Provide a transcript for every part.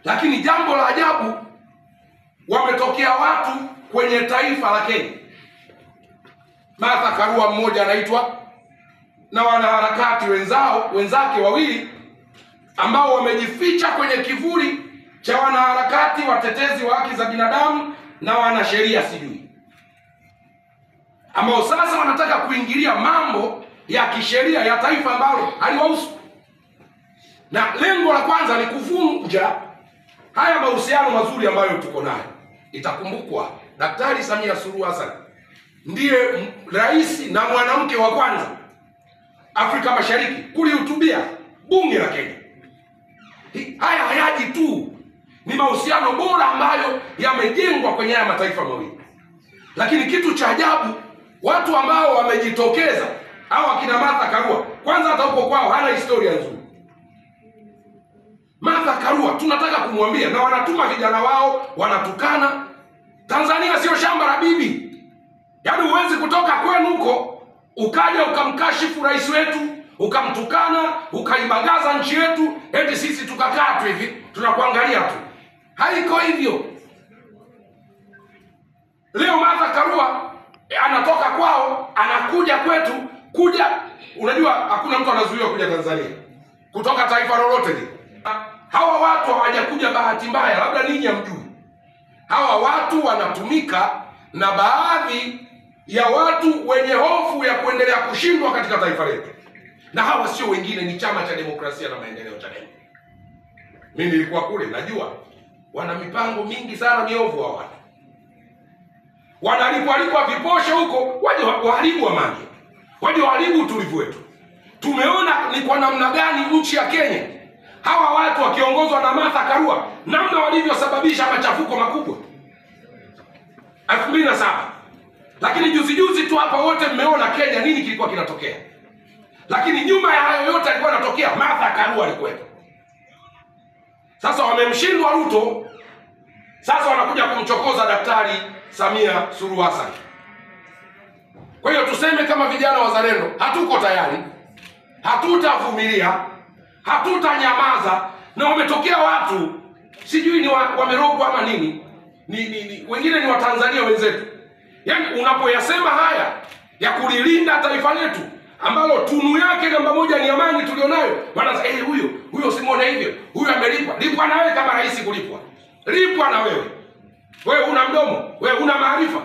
Lakini jambo la ajabu, wametokea watu kwenye taifa la Kenya. Martha Karua mmoja anaitwa, na wanaharakati wenzake wawili ambao wamejificha kwenye kivuli cha wanaharakati watetezi wa haki za binadamu na wanasheria sijui, ambao sasa wanataka kuingilia mambo ya kisheria ya taifa ambalo haliwahusu. Na lengo la kwanza ni kuvunja haya mahusiano mazuri ambayo tuko nayo. Itakumbukwa Daktari Samia Suluhu Hassan ndiye rais na mwanamke wa kwanza Afrika Mashariki kulihutubia bunge la Kenya. Haya hayaji tu, ni mahusiano bora ambayo yamejengwa kwenye haya mataifa mawili. Lakini kitu cha ajabu, watu ambao wamejitokeza au akina Martha Karua, kwanza hata huko kwao hana historia nzuri. Martha Karua tunataka kumwambia, na wanatuma vijana wao wanatukana. Tanzania sio shamba la bibi. Yaani huwezi kutoka kwenu huko ukaja ukamkashifu rais wetu, ukamtukana, ukaibagaza nchi yetu, eti sisi tukakaa tu hivi tunakuangalia tu. Haiko hivyo. Leo Martha Karua anatoka kwao anakuja kwetu, unajua hakuna mtu anazuiwa kuja Tanzania kutoka taifa lolote lile. Hawa watu hawajakuja bahati mbaya, labda ninyi hamjui. Hawa watu wanatumika na baadhi ya watu wenye hofu ya kuendelea kushindwa katika taifa letu. Na hawa sio wengine, ni Chama cha Demokrasia na Maendeleo, Chadema. Mimi nilikuwa kule, najua wana mipango mingi sana miovu hawa watu. Wanalipwa viposho huko, waje waharibu amani, waje waharibu utulivu wetu. Tumeona ni kwa namna gani nchi ya Kenya hawa watu wakiongozwa na Martha Karua, namna walivyosababisha machafuko makubwa 2007. Lakini juzi tu hapa wote mmeona Kenya nini kilikuwa kinatokea. Lakini nyuma ya hayo yote alikuwa anatokea Martha Karua alikuwepo. Sasa wamemshindwa Ruto, sasa wanakuja kumchokoza Daktari Samia Suluhu Hassan. Kwa hiyo tuseme kama vijana wazalendo, hatuko tayari, hatutavumilia, hatutanyamaza. Na wametokea watu sijui ni wamerogwa ama nini, wengine ni Watanzania wenzetu. Yaani unapoyasema haya ya kulilinda taifa letu ambalo tunu yake namba moja ni amani tulionayo, wanaanza huyo usimwone hivyo, huyo lipwa na wewe kama rais kulipwa. Lipwa na wewe. Wewe una mdomo, wewe una maarifa.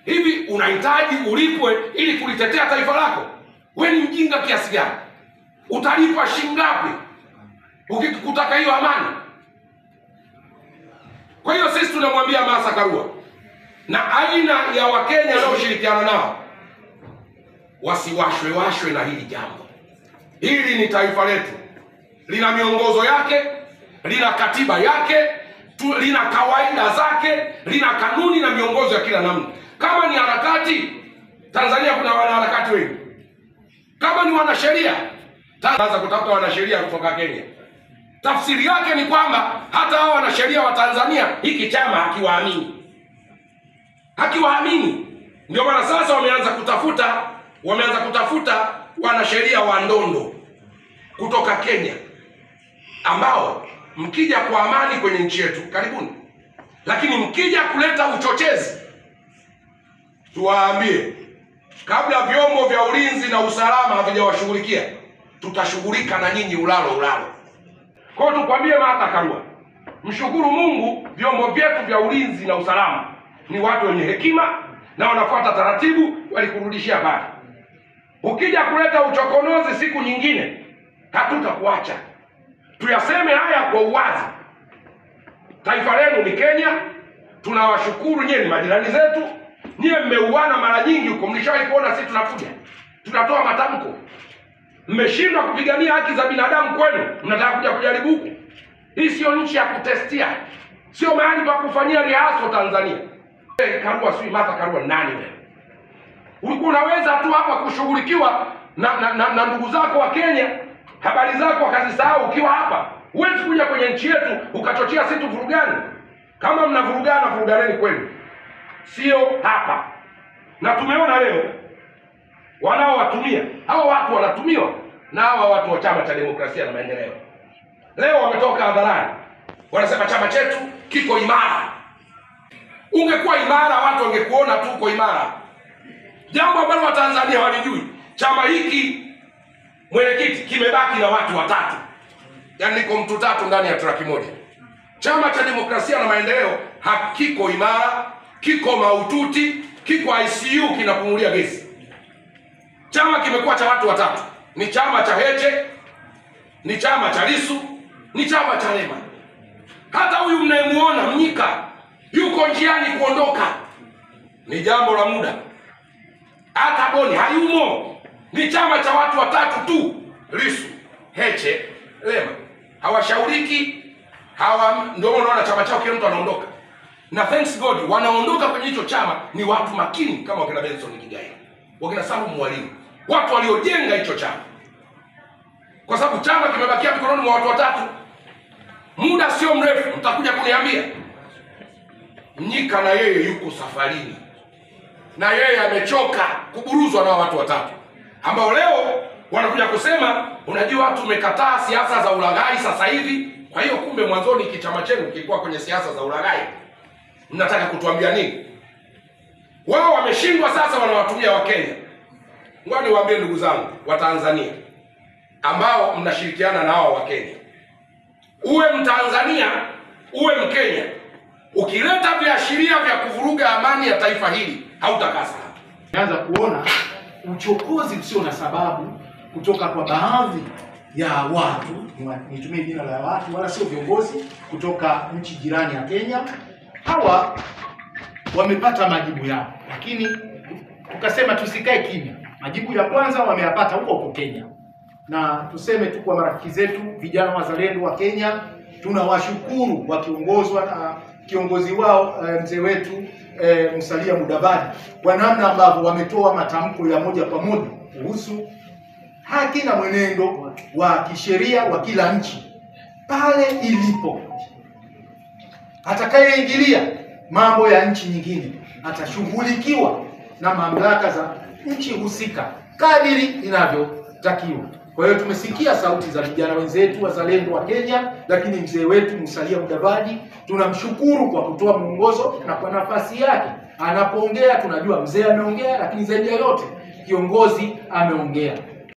Hivi unahitaji ulipwe ili kulitetea taifa lako? Wewe ni mjinga kiasi gani? Utalipwa shilingi ngapi ukitaka hiyo amani? Kwa hiyo sisi tunamwambia Martha Karua na aina ya Wakenya wanaoshirikiana nao wasiwashwe na hili jambo. Hili ni taifa letu, lina miongozo yake, lina katiba yake, lina kawaida zake, lina kanuni na miongozo ya kila namna. Kama ni harakati, Tanzania kuna wanaharakati wengi. Kama ni wanasheria, Tanzania kutafuta wanasheria kutoka Kenya. Tafsiri yake ni kwamba hata hao wanasheria wa Tanzania hiki chama hakiwaamini. Ndio maana sasa wameanza kutafuta wanasheria wa ndondo kutoka Kenya, ambao mkija kwa amani kwenye nchi yetu karibuni, lakini mkija kuleta uchochezi, tuwaambie kabla vyombo vya ulinzi na usalama havijawashughulikia, tutashughulika na nyinyi ulalo. Kwa hiyo tukwambie Martha Karua, mshukuru Mungu, vyombo vyetu vya ulinzi na usalama ni watu wenye hekima na wanafuata taratibu, walikurudishia pale. Ukija kuleta uchokonozi siku nyingine, hatutakuacha. Tuyaseme haya kwa uwazi. Taifa lenu ni Kenya, tunawashukuru, nyinyi ni majirani zetu. Nyinyi mmeuana mara nyingi huko, mlishawahi kuona sisi tunakuja, tunatoa matamko. Mmeshindwa kupigania haki za binadamu kwenu, mnataka kuja kujaribu huku. Hii sio nchi ya kutestia, sio mahali pa kufanyia rihaso Tanzania. Karua sui Martha Karua nani wewe? Ulikuwa unaweza tu hapa kushughulikiwa na ndugu zako wa Kenya, habari zako wakazisahau ukiwa hapa. Huwezi kuja kwenye nchi yetu ukachochea sisi tuvurugane. Kama mnavurugana, vuruganeni kwenu, sio hapa. Na tumeona leo wanaowatumia hawa watu, wanatumiwa na hawa watu wa Chama cha Demokrasia na Maendeleo. Leo wametoka hadharani wanasema chama chetu kiko imara. Ungekuwa imara, watu wangekuona tu uko imara. Jambo ambalo Watanzania walijui, chama hiki mwenyekiti kimebaki na watu watatu, yaani niko mtu tatu ndani ya traki moja. Chama cha Demokrasia na Maendeleo hakiko imara, kiko maututi, kiko ICU kinapumulia gesi. Chama kimekuwa cha watu watatu, ni chama cha Heche, ni chama cha Lissu, ni chama cha Lema. Hata huyu mnayemuona Mnyika yuko njiani kuondoka, ni jambo la muda. Hata Boni hayumo, ni chama cha watu watatu tu, Lissu, Heche, Lema. Hawashauriki, ndio unaona chama chao kila mtu anaondoka. Na thanks God wanaondoka kwenye hicho chama ni watu makini kama wakina Benson Kigai, wakina Salum Mwalimu, watu waliojenga hicho chama. Kwa sababu chama kimebakia mikononi mwa watu watatu. Muda sio mrefu mtakuja kuniambia Mnyika na yeye yuko safarini, na yeye amechoka kuburuzwa na watu watatu ambao leo wanakuja kusema unajua tumekataa siasa za ulaghai sasa hivi. Kwa hiyo kumbe mwanzoni kichama chenu kilikuwa kwenye siasa za ulaghai. Mnataka kutuambia nini? Wao wameshindwa, sasa wanawatumia Wakenya. Ngoja niwaambie ndugu zangu wa Tanzania ambao mnashirikiana na hao Wakenya, uwe Mtanzania uwe Mkenya, ukileta viashiria vya kuvuruga amani ya taifa hili hautakaa salama. Naanza kuona uchokozi usio na sababu kutoka kwa baadhi ya watu, nitumie jina la watu wala sio viongozi, kutoka nchi jirani ya Kenya. Hawa wamepata majibu yao, lakini tukasema tusikae kimya. Majibu ya kwanza wameyapata huko Kenya, na tuseme tu kwa marafiki zetu vijana wazalendo wa Kenya, tunawashukuru wakiongozwa na kiongozi wao mzee wetu Musalia Mudavadi kwa namna ambavyo wametoa matamko ya moja kwa moja kuhusu haki na mwenendo wa kisheria wa kila nchi pale ilipo. Atakayeingilia mambo ya nchi nyingine atashughulikiwa na mamlaka za nchi husika kadiri inavyotakiwa. Kwa hiyo tumesikia sauti za vijana wenzetu wazalendo wa Kenya, lakini mzee wetu Musalia Mudavadi tunamshukuru kwa kutoa mwongozo na kwa nafasi yake. Anapoongea tunajua mzee ameongea, lakini zaidi ya yote kiongozi ameongea.